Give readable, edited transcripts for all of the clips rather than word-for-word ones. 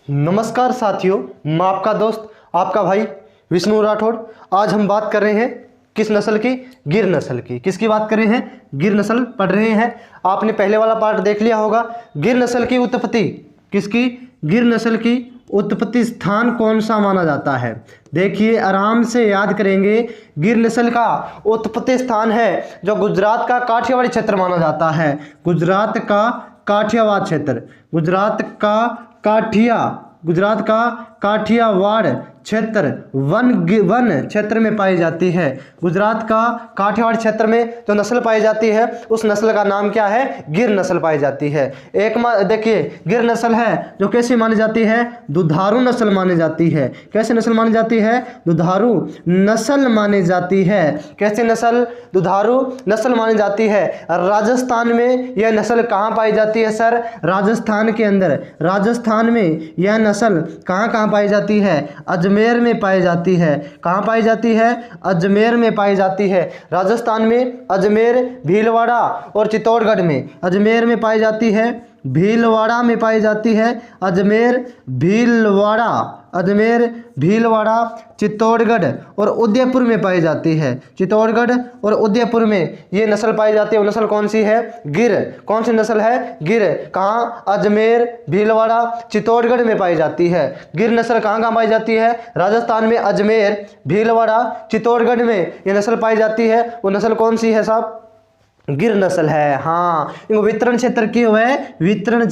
नमस्कार साथियों, मैं आपका दोस्त आपका भाई विष्णु राठौड़। आज हम बात कर रहे हैं किस नस्ल की? गिर नस्ल की। किसकी बात कर रहे हैं? गिर नस्ल पढ़ रहे हैं। आपने पहले वाला पार्ट देख लिया होगा। गिर नस्ल की उत्पत्ति किसकी? गिर नस्ल की उत्पत्ति स्थान कौन सा माना जाता है? देखिए, आराम से याद करेंगे। गिर नस्ल का उत्पत्ति स्थान है जो गुजरात का काठियावाड़ी क्षेत्र माना जाता है। गुजरात का काठियावाड़ क्षेत्र, गुजरात का काठियावाड़ क्षेत्र वन क्षेत्र में पाई जाती है। गुजरात का काठियावाड़ क्षेत्र में जो नस्ल पाई जाती है उस नस्ल का नाम क्या है? गिर नस्ल पाई जाती है। देखिए, गिर नस्ल है जो कैसी मानी जाती है? दुधारू नस्ल मानी जाती है। कैसे नस्ल मानी जाती है? दुधारू नस्ल मानी जाती है। कैसे नस्ल? दुधारू नस्ल मानी जाती है। राजस्थान में यह नस्ल कहाँ पाई जाती है सर? राजस्थान के अंदर। राजस्थान में यह नस्ल कहाँ पाई जाती है? अजमेर में पाई जाती है। कहाँ पाई जाती है? अजमेर में पाई जाती है। राजस्थान में अजमेर, भीलवाड़ा और चित्तौड़गढ़ में। अजमेर में पाई जाती है, भीलवाड़ा में पाई जाती है। अजमेर, भीलवाड़ा, चित्तौड़गढ़ और उदयपुर में पाई जाती है। चित्तौड़गढ़ और उदयपुर में ये नस्ल पाई जाती है। वो नस्ल कौन सी है? गिर। कौन सी नस्ल है? गिर। कहाँ? अजमेर, भीलवाड़ा, चित्तौड़गढ़ में पाई जाती है। गिर नस्ल कहाँ पाई जाती है? राजस्थान में अजमेर, भीलवाड़ा, चित्तौड़गढ़ में ये नस्ल पाई जाती है। वो नस्ल कौन सी है साहब? गिर नस्ल है। हाँ, इनको वितरण क्षेत्र क्यों है? वितरण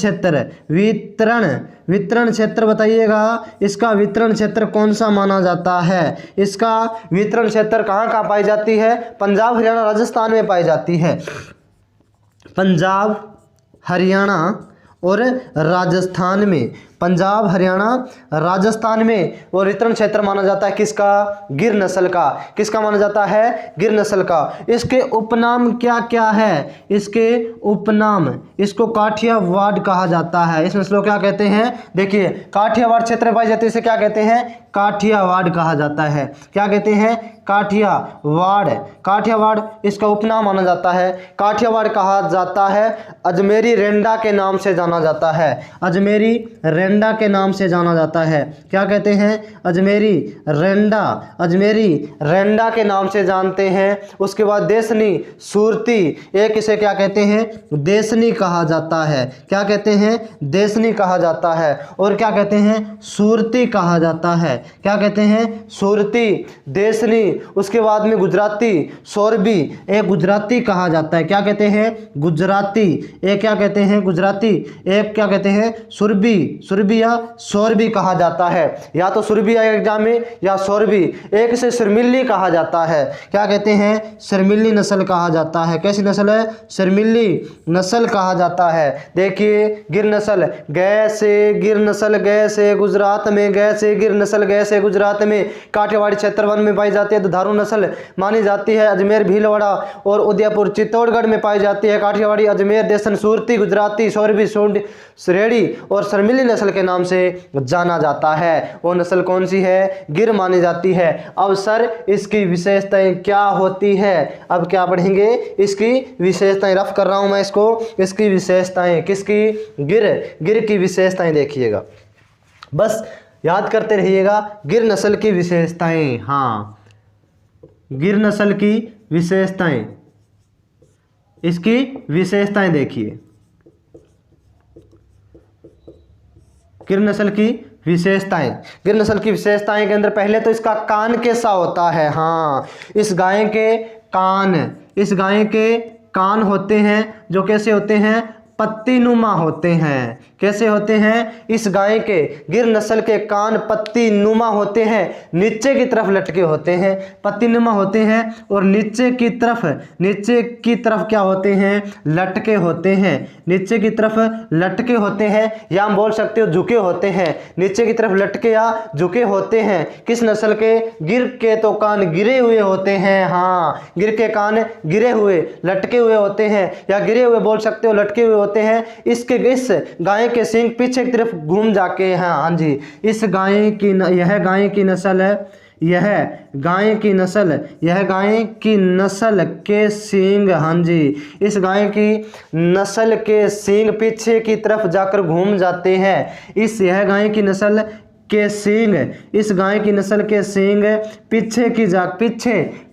क्षेत्र बताइएगा। इसका वितरण क्षेत्र कौन सा माना जाता है? इसका वितरण क्षेत्र कहाँ पाई जाती है? पंजाब, हरियाणा, राजस्थान में पाई जाती है। पंजाब, हरियाणा और राजस्थान में। पंजाब, हरियाणा, राजस्थान में वो वितरण क्षेत्र माना जाता है। किसका? गिर नस्ल का। किसका माना जाता है? गिर नस्ल का। इसके उपनाम क्या क्या है? इसके उपनाम, इसको काठियावाड़ कहा जाता है। इस नस्ल को क्या कहते हैं? देखिए, काठियावाड़ क्षेत्र में पाई जाती है, इसे क्या कहते हैं? काठियावाड़ कहा जाता है। क्या कहते हैं? काठियावाड़ इसका उपनाम माना जाता है। काठियावाड़ कहा जाता है। अजमेरी रेंडा के नाम से जाना जाता है। अजमेरी रेंडा के नाम से जाना जाता है। क्या कहते हैं? अजमेरी रेंडा के नाम से जानते हैं। उसके बाद देसनी, सुरती, एक इसे क्या कहते हैं? देसनी कहा जाता है। क्या कहते हैं? देसनी कहा जाता है। और क्या कहते हैं? सुरती कहा जाता है। क्या कहते हैं? सुरती, देसनी। उसके बाद में गुजराती, सोरबी, एक गुजराती कहा जाता है। क्या कहते हैं? गुजराती। एक क्या कहते हैं? गुजराती। एक क्या कहते हैं? सुरबी या सोरबी कहा जाता है। या तो सुरबी आएगा एग्जाम में या सोरबी। एक से सिरमिल्ली कहा जाता है। क्या कहते हैं? सिरमिल्ली नस्ल कहा जाता है। कैसी नस्ल है? सिरमिल्ली नस्ल कहा जाता है। देखिए, गिर नस्ल, गए से गुजरात में, गए से गुजरात में, काठियावाड़ी क्षेत्र वन में पाई जाती है। दुधारू नस्ल मानी जाती है। अजमेर, भीलवाड़ा और उदयपुर, चित्तौड़गढ़ में पाई जाती है। काठियावाड़ी, अजमेर, देसन, सुरती, गुजराती, सोरबी, सुरेड़ी और शर्मिली नस्ल के नाम से जाना जाता है। वो नस्ल कौन सी है? गिर मानी जाती है। अब सर, इसकी विशेषताएं क्या होती है? अब क्या पढ़ेंगे? इसकी विशेषताएं। रफ कर रहा हूं मैं इसको। इसकी विशेषताएं किसकी? गिर की विशेषताएं देखिएगा, बस याद करते रहिएगा। गिर नस्ल की विशेषताएं। हाँ, गिर नस्ल की विशेषताएं, इसकी विशेषताएं देखिए। गिर नस्ल की विशेषताएं। गिर नस्ल की विशेषताएं के अंदर पहले तो इसका कान कैसा होता है? हाँ, इस गाय के कान होते हैं जो कैसे होते हैं? पत्तीनुमा होते हैं। कैसे होते हैं? इस गाय के, गिर नस्ल के कान पत्तीनुमा होते हैं, नीचे की तरफ लटके होते हैं। पत्तीनुमा होते हैं और नीचे की तरफ क्या होते हैं? लटके होते हैं। नीचे की तरफ लटके होते हैं, या हम बोल सकते हो झुके होते हैं। नीचे की तरफ लटके या झुके होते हैं। किस नस्ल के? गिर के तो कान गिरे हुए होते हैं। हाँ, गिर के कान गिरे हुए, लटके हुए होते हैं, या गिरे हुए बोल सकते हो, लटके हुए होते हैं। इस गाय के सींग पीछे की तरफ घूम जाके हैं। हाँ जी, यह गाय की नस्ल है। यह गाय की नस्ल, यह गाय की नस्ल के सींग, हाँ जी, इस गाय की नस्ल के सींग पीछे की तरफ जाकर घूम जाते हैं। यह गाय की नस्ल के सींग, इस गाय की नस्ल के सींग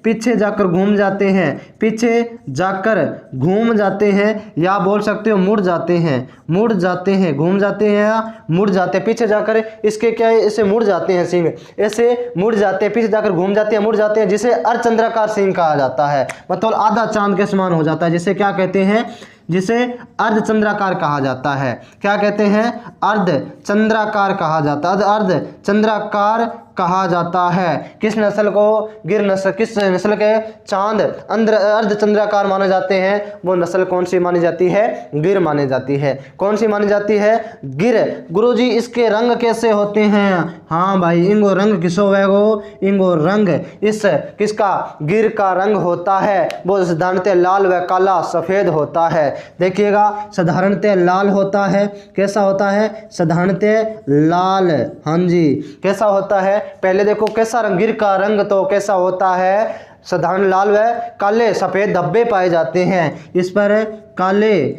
पीछे जाकर घूम जाते हैं, पीछे जाकर घूम जाते हैं, या बोल सकते हो मुड़ जाते हैं, घूम जाते हैं या मुड़ जाते हैं। पीछे जाकर इसके क्या है, इसे मुड़ जाते हैं सींग, ऐसे मुड़ जाते हैं, पीछे जाकर घूम जाते हैं, मुड़ जाते हैं, जिसे अर्धचंद्राकार सींग कहा जाता है। मतलब आधा चांद के समान हो जाता है, जिसे क्या कहते हैं, जिसे अर्धचंद्राकार कहा जाता है। क्या कहते हैं, अर्धचंद्राकार कहा जाता है, अर्धचंद्राकार कहा जाता है। किस नस्ल को, गिर नस्ल, किस नस्ल के चांद अर्धचंद्राकार माने जाते हैं, वो नस्ल कौन सी मानी जाती है, गिर मानी जाती है। कौन सी मानी जाती है, गिर। गुरुजी इसके रंग कैसे होते हैं, हाँ भाई, इंगो रंग किसो वेगो, इंगो रंग इस किसका, गिर का रंग होता है वो साधारणतः लाल व काला सफेद होता है। देखिएगा, साधारणतः लाल होता है, कैसा होता है, साधारणतः लाल, हाँ जी, कैसा होता है, पहले देखो कैसा रंग, गिर का रंग तो कैसा होता है, साधारण लाल व काले सफेद धब्बे पाए जाते हैं। इस पर काले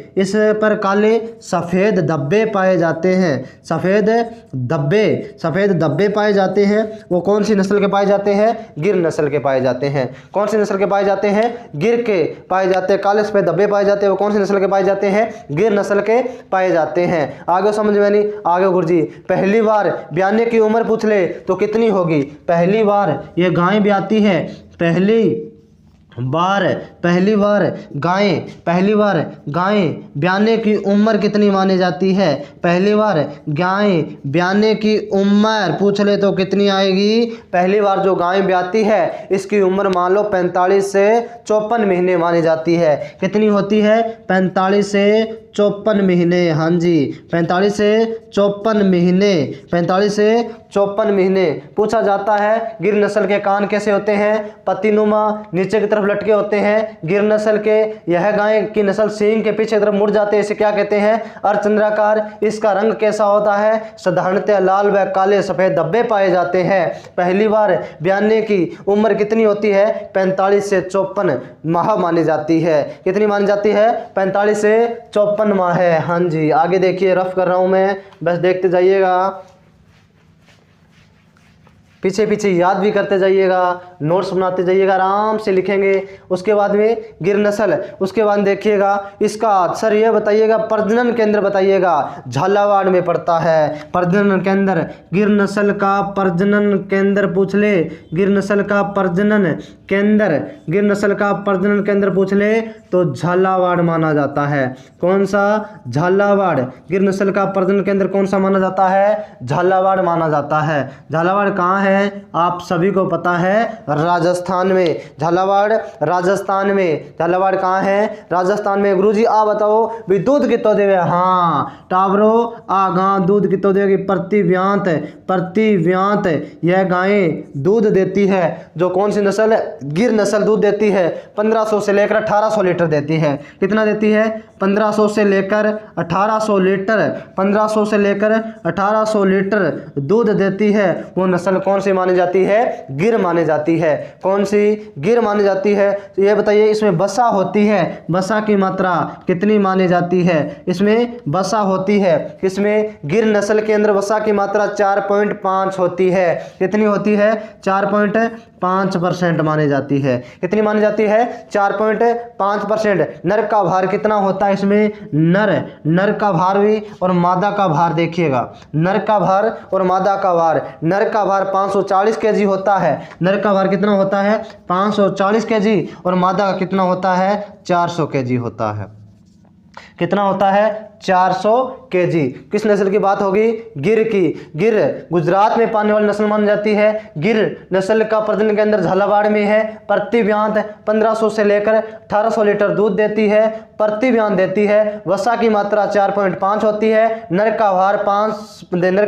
सफेद धब्बे पाए जाते हैं, सफेद धब्बे पाए जाते हैं। वो कौन सी नस्ल के पाए जाते हैं, गिर नस्ल के पाए जाते हैं। कौन सी नस्ल के पाए जाते हैं, गिर के पाए जाते हैं। काले सफेद धब्बे पाए जाते हैं, वो कौन सी नस्ल के पाए जाते हैं, गिर नस्ल के पाए जाते हैं। आगे समझ में नहीं, आगे गुरुजी, पहली बार ब्याने की उम्र पूछ ले तो कितनी होगी, पहली बार ये गाय ब्याती है, पहली बार गाय ब्याने की उम्र कितनी मानी जाती है, पहली बार गाय ब्याने की उम्र पूछ ले तो कितनी आएगी, पहली बार जो गाय ब्याती है इसकी उम्र मान लो 45 से 54 महीने मानी जाती है। कितनी होती है, 45 से 54 महीने, हाँ जी, 45 से 54 महीने पूछा जाता है। गिर नस्ल के कान कैसे होते हैं, पत्तीनुमा, नीचे की तरफ लटके होते हैं। गिर नस्ल के यह गाय की नस्ल सींग के पीछे की तरफ मुड़ जाते हैं, इसे क्या कहते हैं, अर्धचंद्राकार। इसका रंग कैसा होता है, साधारणतः लाल व काले सफेद धब्बे पाए जाते हैं। पहली बार ब्याने की उम्र कितनी होती है, 45 से 54 माह मानी जाती है। कितनी मानी जाती है, 45 से 54 माह है। हाँ जी, आगे देखिए, रफ कर रहा हूं मैं, बस देखते जाइएगा, पीछे पीछे याद भी करते जाइएगा, नोट्स बनाते जाइएगा, आराम से लिखेंगे। उसके बाद में गिर नस्ल, उसके बाद देखिएगा इसका सर ये बताइएगा, प्रजनन केंद्र बताइएगा, झालावाड़ में पड़ता है प्रजनन केंद्र। गिर नस्ल का प्रजनन केंद्र पूछ ले, गिर नस्ल का प्रजनन केंद्र पूछ ले तो झालावाड़ माना जाता है। कौन सा, झालावाड़। गिर नस्ल का प्रजनन केंद्र कौन सा माना जाता है, झालावाड़ माना जाता है। झालावाड़ कहाँ है, आप सभी को पता है, राजस्थान में। झालावाड़ राजस्थान में, झालावाड़ कहाँ है, राजस्थान में। गुरुजी आ बताओ भी दूध कितो देवे, हाँ टावरो आगा दूध कितो देगी, प्रतिव्यांत यह गाय दूध देती है। जो कौन सी नस्ल, गिर नस्ल दूध देती है 1500 से लेकर 1800 लीटर देती है। कितना देती है, 1500 से लेकर 1800 लीटर, 1500 से लेकर 1800 लीटर दूध देती है। वो नस्ल कौन सी मानी जाती है, गिर मानी जाती है। कौन सी, गिर मानी जाती है। तो ये बताइए, इसमें बसा होती है, बसा की मात्रा कितनी मानी जाती है, इसमें बसा होती है। इसमें गिर नस्ल के अंदर बसा की मात्रा 4.5 होती है। कितनी होती है, 4.5% मानी जाती है। कितनी मानी जाती है, 4.5%। नर का भार कितना होता है इसमें, नर का भार भी और मादा का भार देखिएगा, नर का भार और मादा का भार। नर का भार 540 kg होता है, नर का भार कितना होता है, 540 kg, और मादा का कितना होता है, 400 kg होता है। कितना होता है, 400 kg। किस नस्ल की बात होगी, गिर की। गिर गुजरात में पाने वाली नस्ल मानी जाती है। गिर नस्ल का प्रजनन के अंदर झालावाड़ में है। प्रतिव्यांत 1500 से लेकर 1800 लीटर दूध देती है, प्रतिव्यांत देती है। वसा की मात्रा 4.5 होती है। नर का भार 5, नर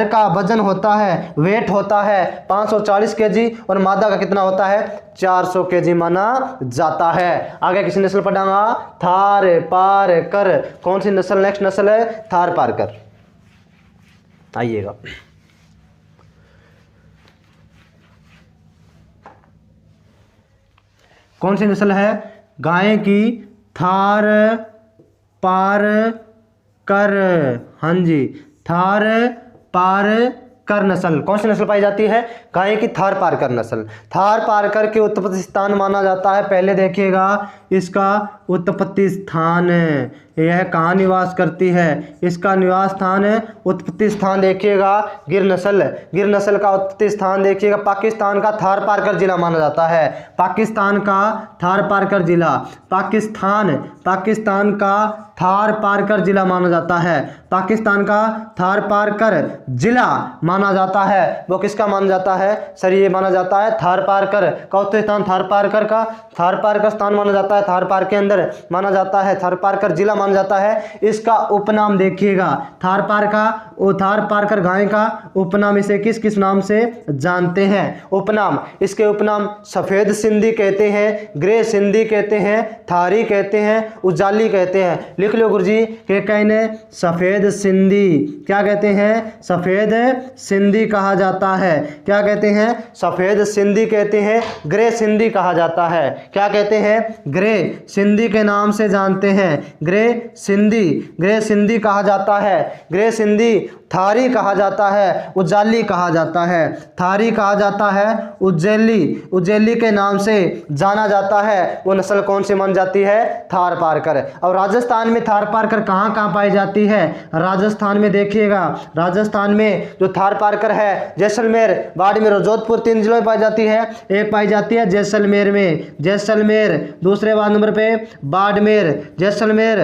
का वजन होता है, वेट होता है 540 kg, और मादा का कितना होता है, 400 kg माना जाता है। आगे किसी नस्ल पढ़ाऊंगा, थार पार कर। कौन सी नस्ल, नेक्स्ट नस्ल है थार पार कर। आइएगा, कौन सी नस्ल है? गाय की थार पारकर, हाँ जी, थार पारकर नस्ल। कौन सी नस्ल पाई जाती है? गाय की थार पारकर नस्ल। थार पारकर के उत्पत्ति स्थान माना जाता है, पहले देखिएगा इसका उत्पत्ति स्थान, यह कहाँ निवास करती है? इसका निवास स्थान है, उत्पत्ति स्थान देखिएगा गिर नस्ल। गिर नस्ल का उत्पत्ति स्थान देखिएगा पाकिस्तान का थार पारकर जिला माना जाता है। पाकिस्तान का थार पारकर जिला, पाकिस्तान का थार पारकर जिला माना जाता है। पाकिस्तान का थार पारकर जिला माना जाता है, वो किसका माना जाता है? सर ये माना जाता है थार पारकर का उत्पत्ति स्थान, थार पारकर का थार पारकर स्थान माना जाता है, थार पार के अंदर माना जाता है, थार पारकर जिला माना जाता है। इसका उपनाम देखिएगा थार पार का, वो थार पारकर गाय का उपनाम इसे किस किस नाम से जानते हैं? उपनाम, इसके उपनाम सफ़ेद सिंधी कहते हैं, ग्रे सिंधी कहते हैं, थारी कहते हैं, उजाली कहते हैं। लिख लो गुरुजी के कहने सफ़ेद सिंधी, क्या कहते हैं? सफ़ेद सिंधी कहा जाता है। क्या कहते हैं? सफ़ेद सिंधी कहते हैं, ग्रे सिंधी कहा जाता है। क्या कहते हैं? ग्रे सिंधी के नाम से जानते हैं, ग्रे सिंधी कहा जाता है। ग्रे सिंधी, थारी कहा जाता है, उजाली कहा जाता है, थारी कहा जाता है, उज्जैली के नाम से जाना जाता है। वो नस्ल कौन सी मानी जाती है? थार पारकर। और राजस्थान में थार पारकर कहाँ कहाँ पाई जाती है? राजस्थान में देखिएगा, राजस्थान में जो थार पारकर है जैसलमेर, बाड़मेर और जोधपुर 3 जिलों में पाई जाती है। एक पाई जाती है जैसलमेर में, जैसलमेर। दूसरे बार नंबर पे बाड़मेर, जैसलमेर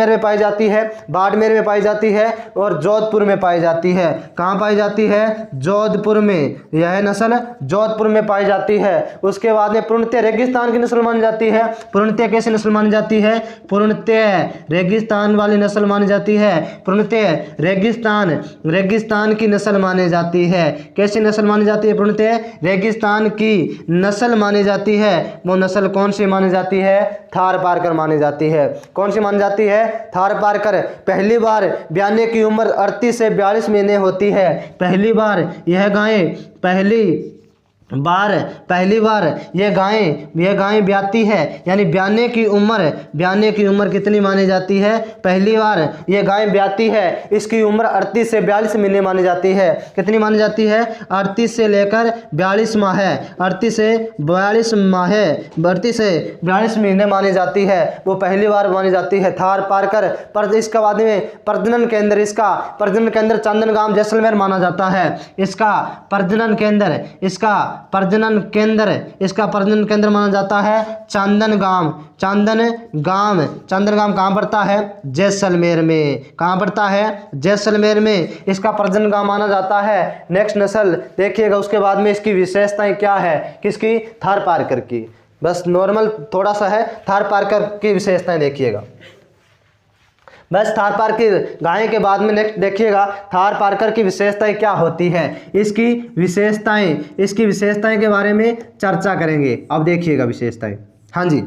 में पाई जाती है, बाड़मेर में पाई जाती है और जोधपुर में पाई जाती है। कहाँ पाई जाती है? जोधपुर में। यह नस्ल जोधपुर में पाई जाती है। उसके बाद में पूर्णतः रेगिस्तान की नस्ल मानी जाती है। पूर्णतः कैसी नस्ल मानी जाती है? पूर्णतः रेगिस्तान वाली नस्ल मानी जाती है। पूर्णतः रेगिस्तान की नस्ल मानी जाती है। कैसी नस्ल मानी जाती है? पूर्णतः रेगिस्तान की नस्ल मानी जाती है। वो नस्ल कौन सी मानी जाती है? थार पारकर मानी जाती है। कौन सी मानी जाती है? थार पारकर। पहली बार ब्याने की उम्र 38 से 42 महीने होती है। पहली बार यह गाय पहली बार ये गाय ब्याती है, यानी ब्याने की उम्र कितनी मानी जाती है? पहली बार ये गाय ब्याती है, इसकी उम्र 38 से 42 महीने मानी जाती है। कितनी मानी जाती है? 38 से लेकर 42 माह है, 38 से 42 महीने मानी जाती है। वो पहली बार मानी जाती है थार पारकर। पर इसके बाद में प्रजनन केंद्र चंदनगाम जैसलमेर माना जाता है। इसका प्रजनन केंद्र माना जाता है चंदनगाम कहाँ पड़ता है? जैसलमेर में। कहाँ पड़ता है? जैसलमेर में इसका प्रजनन गांव माना जाता है। नेक्स्ट नस्ल देखिएगा, उसके बाद में इसकी विशेषताएं क्या है? किसकी? थार पारकर की। बस नॉर्मल थोड़ा सा है, थार पारकर की विशेषताएं देखिएगा। बस थार पारकर गाय के बाद में नेक्स्ट देखिएगा थार पारकर की विशेषताएं क्या होती है। इसकी विशेषताएं के बारे में चर्चा करेंगे। अब देखिएगा विशेषताएं। हाँ जी,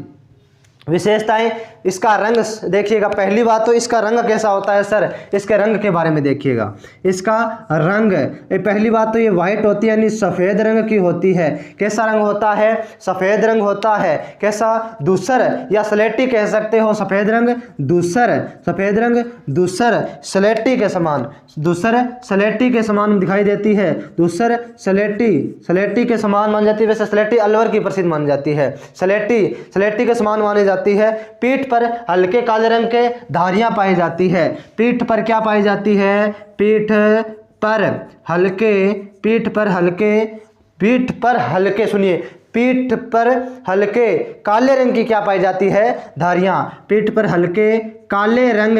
विशेषताएं। इसका रंग देखिएगा। पहली बात तो इसका रंग कैसा होता है सर? इसके रंग के बारे में देखिएगा। इसका रंग, पहली बात तो ये वाइट होती है, यानी सफ़ेद रंग की होती है। कैसा रंग होता है? सफ़ेद रंग होता है। कैसा? धूसर या स्लेटी कह सकते हो। सफ़ेद रंग धूसर स्लेटी के समान दिखाई देती है। धूसर स्लेटी के समान मानी जाती है। वैसे स्लेटी अलवर की प्रसिद्ध मानी जाती है। स्लेटी के समान मानी जाती है। पीठ पर हल्के काले रंग के धारियां पाई जाती है। पीठ पर क्या पाई जाती है? पीठ पर हल्के काले रंग की क्या पाई जाती है? धारियां। पीठ पर हल्के काले रंग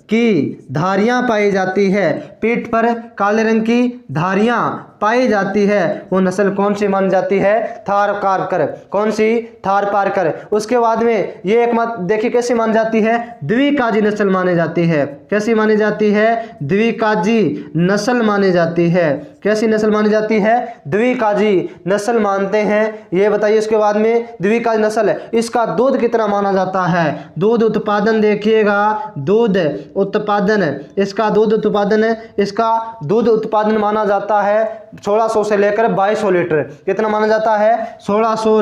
की धारियां पाई जाती है। पीठ पर काले रंग की धारियां पाई जाती है। वो नस्ल कौन सी मानी जाती है? थार पारकर। कौन सी? थार पारकर। उसके बाद में ये एक मत देखिए कैसी मानी जाती है? द्विकाजी नस्ल मानी जाती है। कैसी मानी जाती है? द्विकाजी नस्ल मानी जाती है। कैसी नस्ल मानी जाती है? द्विकाजी नस्ल मानते हैं। ये बताइए उसके बाद में द्विकाजी नस्ल, इसका दूध कितना माना जाता है? दूध उत्पादन देखिएगा, दूध उत्पादन, इसका दूध उत्पादन, इसका दूध उत्पादन माना जाता है 1600 से लेकर 2200 लीटर। कितना माना जाता है? 1600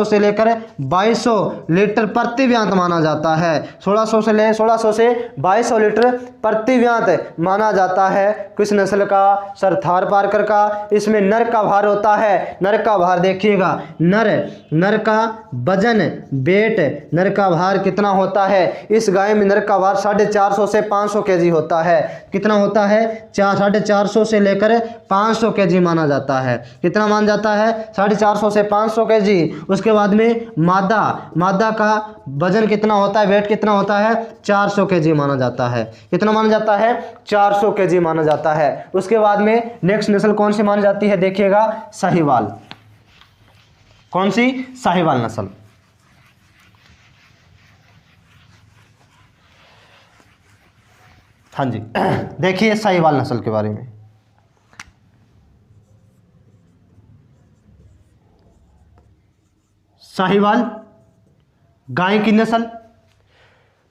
से लेकर 2200 लीटर प्रति व्यांत माना जाता है। 1600 से 2200 लीटर प्रति व्यांत माना जाता है। किस नस्ल का? सर थार पारकर का। इसमें नर का भार होता है, नर का भार देखिएगा, नर का वजन वेट, नर का भार कितना होता है? इस गाय में नर का भार 450 से 500 केजी होता है। कितना होता है? 450 से लेकर 500 केजी माना जाता है। कितना माना जाता है? 450 से 500 केजी। उसके बाद में मादा का वजन कितना होता है, वेट कितना होता है? 400 केजी माना जाता है। कितना माना जाता है? 400 केजी माना जाता है। उसके बाद में नेक्स्ट नस्ल कौन सी मानी जाती है? देखिएगा, साहिवाल। कौन सी? साहिवाल नस्ल। हाँ जी, देखिए साहिवाल नस्ल के बारे में। साहिवाल गाय की नस्ल,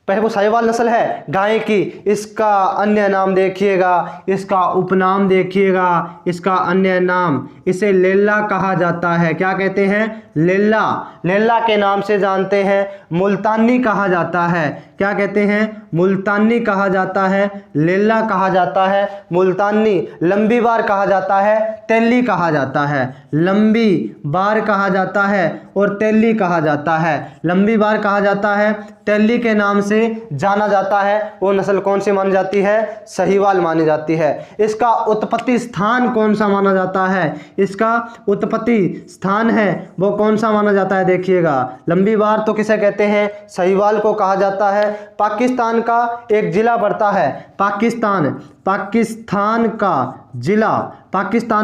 पहले वो साहिवाल नस्ल है गाय की। इसका अन्य नाम देखिएगा, इसका उपनाम देखिएगा, इसका अन्य नाम, इसे लेल्ला कहा जाता है। क्या कहते हैं? लेल्ला। लेल्ला के नाम से जानते हैं। मुल्तानी कहा जाता है। क्या कहते हैं? मुल्तानी कहा जाता है, लेल्ला कहा जाता है, मुल्तानी। लंबी बार कहा जाता है, तेली कहा जाता है। लंबी बार कहा जाता है और तेली कहा जाता है। लंबी बार कहा जाता है, तेली के नाम से जाना जाता है। वो नस्ल कौन सी मानी जाती है? साहिवाल मानी जाती है। इसका उत्पत्ति स्थान कौन सा माना जाता है? इसका उत्पत्ति स्थान है वो कौन सा माना जाता है? देखिएगा, लंबी बार तो किसे कहते हैं? साहिवाल को कहा जाता है। पाकिस्तान का एक जिला पड़ता है, पाकिस्तान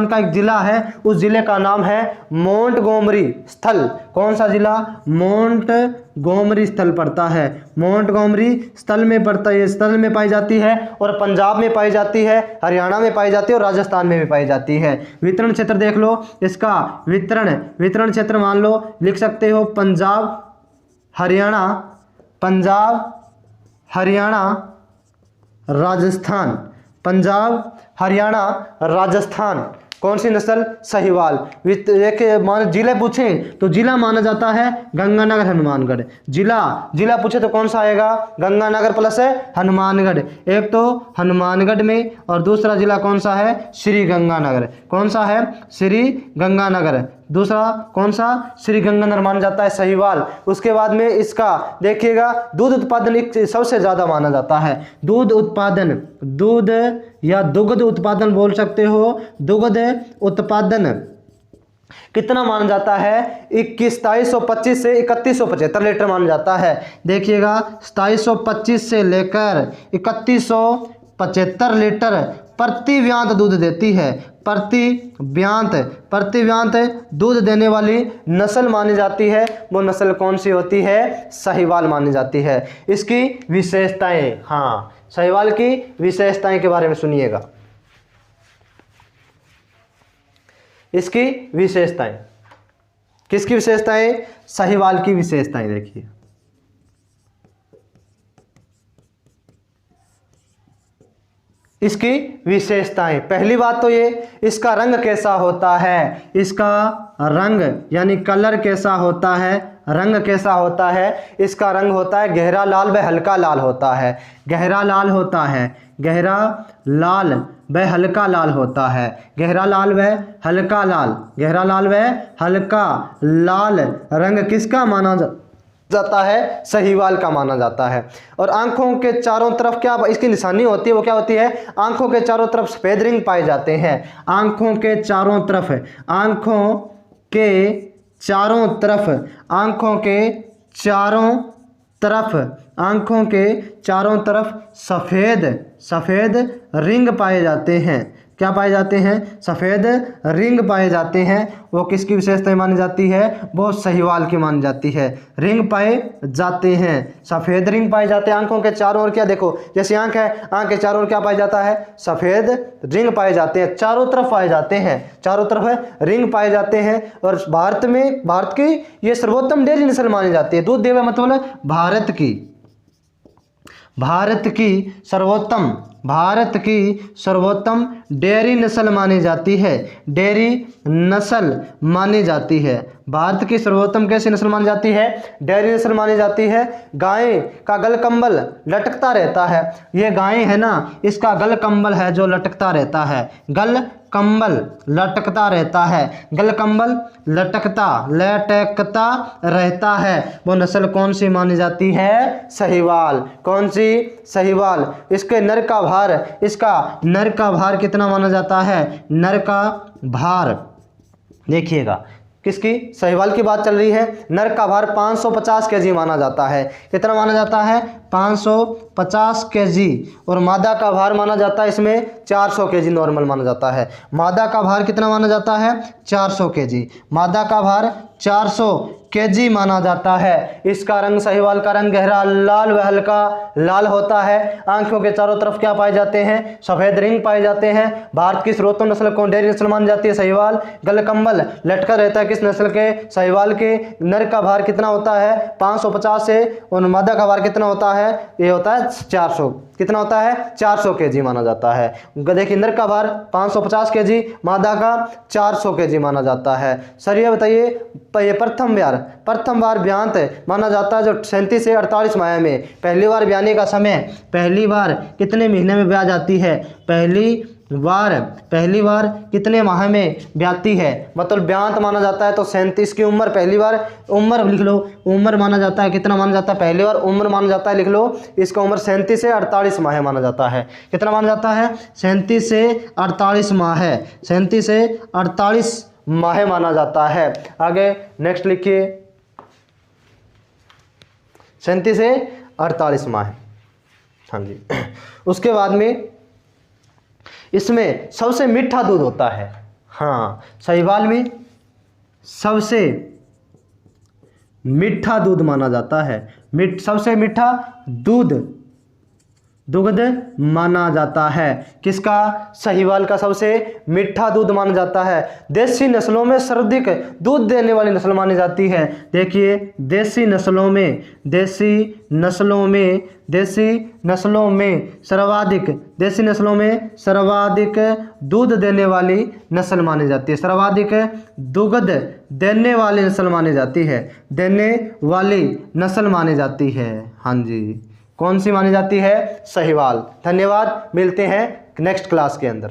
का एक जिला है, उस जिले का नाम है मोंटगोमरी स्थल। कौन सा जिला? मोंटगोमरी स्थल पड़ता है। मोंटगोमरी स्थल में पड़ता है, स्थल में पाई जाती है और पंजाब में पाई जाती है, हरियाणा में पाई जाती है और राजस्थान में भी पाई जाती है। वितरण क्षेत्र देख लो, इसका वितरण क्षेत्र मान लो, लिख सकते हो पंजाब हरियाणा राजस्थान। पंजाब हरियाणा राजस्थान। कौन सी नस्ल? साहिवाल। एक मान जिले पूछे तो जिला माना जाता है गंगानगर हनुमानगढ़। जिला पूछे तो कौन सा आएगा? गंगानगर प्लस हनुमानगढ़। एक तो हनुमानगढ़ में और दूसरा जिला कौन सा है? श्री गंगानगर। कौन सा है? श्री गंगानगर। दूसरा कौन सा? श्री गंगानगर माना जाता है साहिवाल। उसके बाद में इसका देखिएगा, दूध उत्पादन एक सबसे ज्यादा माना जाता है। दूध या दुग्ध उत्पादन बोल सकते हो। दुग्ध उत्पादन कितना माना जाता है? 2725 से 3175 लीटर माना जाता है। देखिएगा, 2725 से लेकर 3175 लीटर प्रति व्यांत दूध देती है। प्रति व्यांत दूध देने वाली नस्ल मानी जाती है। वो नस्ल कौन सी होती है? साहिवाल मानी जाती है। इसकी विशेषताएं, हाँ, साहिवाल की विशेषताएं के बारे में सुनिएगा। इसकी विशेषताएं, किसकी विशेषताएं? साहिवाल की विशेषताएं देखिए। इसकी विशेषताएं, पहली बात तो ये, इसका रंग कैसा होता है? इसका रंग यानी कलर कैसा होता है? रंग कैसा होता है? इसका रंग होता है गहरा लाल व हल्का लाल होता है। गहरा लाल होता है, गहरा लाल व हल्का लाल होता है। गहरा लाल व हल्का लाल, गहरा लाल व हल्का लाल रंग किसका माना जाता है? साहिवाल का माना जाता है। और आंखों के चारों तरफ क्या इसकी निशानी होती है? वो क्या होती है? आंखों के चारों तरफ सफेद रिंग पाए जाते हैं। आंखों के चारों तरफ, आंखों के चारों तरफ, आंखों के चारों तरफ, आंखों के चारों तरफ सफेद रिंग पाए जाते हैं। क्या पाए जाते हैं? सफेद रिंग पाए जाते हैं। वो किसकी विशेषता मानी जाती है? वो साहिवाल की मानी जाती है। रिंग पाए जाते हैं, सफेद रिंग पाए जाते हैं आंखों के चारों ओर। क्या देखो, जैसे आंख है, आंख के चारों ओर क्या पाया जाता है? सफेद रिंग पाए जाते हैं, चारों तरफ पाए जाते हैं, चारों तरफ रिंग पाए जाते हैं। और भारत की ये सर्वोत्तम डेयरी नस्ल मानी जाती है। दूध देवे मतलब भारत की भारत की सर्वोत्तम डेयरी नस्ल मानी जाती है। डेयरी नस्ल मानी जाती है। भारत की सर्वोत्तम कैसी नस्ल मानी जाती है? डेयरी नस्ल मानी जाती है। गाय का गलकंबल लटकता रहता है। ये गाय है ना, इसका गलकंबल है जो लटकता रहता है। गलकंबल लटकता रहता है। गलकंबल लटकता रहता है। वो नस्ल कौन सी मानी जाती है? साहीवाल। कौन सी? साहीवाल। इसका नर का भार कितना माना जाता है? नर का भार देखिएगा, किसकी? साहीवाल की बात चल रही है। नर का भार 550 केजी माना जाता है। कितना माना जाता है? 550 केजी। और मादा का भार माना जाता है इसमें 400 केजी नॉर्मल माना जाता है। मादा का भार कितना माना जाता है? 400 केजी। मादा का भार 400 केजी माना जाता है। इसका रंग, साहीवाल का रंग गहरा लाल व हल्का लाल होता है। आंखों के चारों तरफ क्या पाए जाते हैं? सफ़ेद रिंग पाए जाते हैं। भारत की सर्वोत्तम नस्ल कौन? डेयरी नस्ल मानी जाती है साहीवाल। गलकंबल लटका रहता है किस नस्ल के? साहीवाल के। नर का भार कितना होता है? 550 से। और मादा का भार कितना होता है? ये होता है 400। कितना होता है? 400 केजी माना जाता है। देखिए, नर का भार 550 केजी, मादा का 400 केजी माना जाता है। सर ये बताइए, ये प्रथम बार ब्यांत माना जाता है जो 37 से 48 माह में। पहली बार ब्याने का समय पहली बार कितने महीने में ब्याह जाती है? पहली बार कितने माह में ब्याती है? मतलब ब्यांत माना जाता है तो 37 की उम्र, पहली बार उम्र लिख लो। उम्र माना जाता है, कितना माना जाता है? पहली बार उम्र माना जाता है, लिख लो। इसका उम्र 37 से 48 माह माना जाता है। कितना माना जाता है? 37 से 48 माह। 37 से 48 माह माना जाता है। आगे नेक्स्ट लिखिए, 37 से 48 माह। हाँ जी। उसके बाद में इसमें सबसे मीठा दूध होता है। हाँ, साहीवाल में सबसे मीठा दूध माना जाता है। सबसे मीठा दुग्ध माना जाता है। किसका? साहीवाल का सबसे मीठा दूध माना जाता है। देसी नस्लों में सर्वाधिक दूध देने वाली नस्ल मानी जाती है। देखिए, देसी नस्लों में सर्वाधिक दूध देने वाली नस्ल मानी जाती है। सर्वाधिक दुग्ध देने वाली नस्ल मानी जाती है। हाँ जी, कौन सी मानी जाती है? साहीवाल। धन्यवाद, मिलते हैं नेक्स्ट क्लास के अंदर।